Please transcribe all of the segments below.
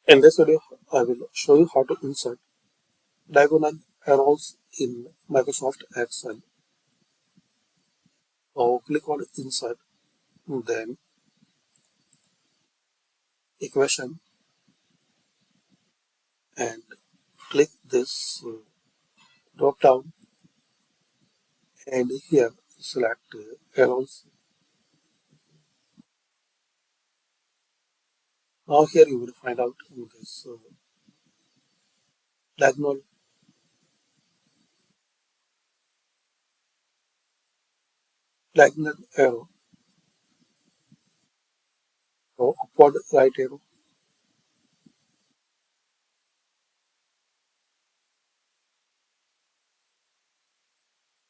In this video, I will show you how to insert diagonal arrows in Microsoft Excel. So click on Insert, then Equation, and click this drop down, and here select arrows. Now here you will find out this diagonal arrow, so upward right arrow,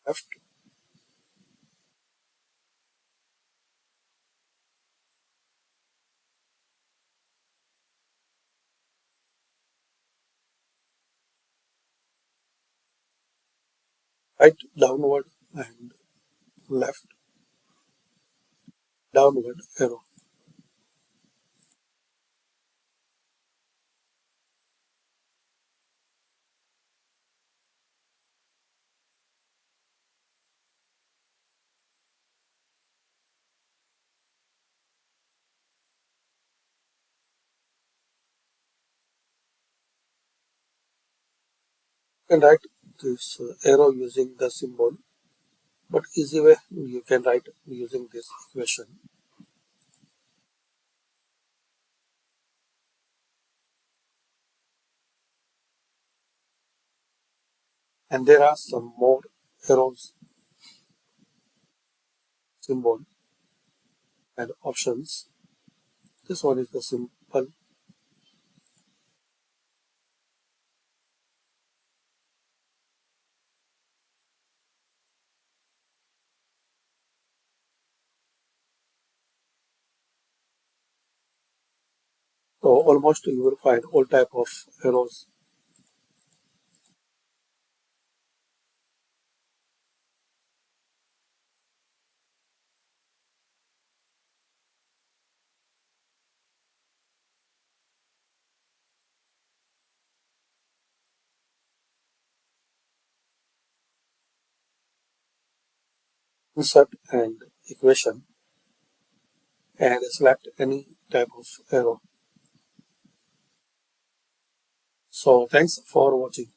left, right downward, and left downward arrow. You can write this arrow using the symbol, but easy way you can write using this equation. And there are some more arrows, symbol, and options. This one is the simple. So almost you will find all type of arrows. Insert and equation, and select any type of arrow. So thanks for watching.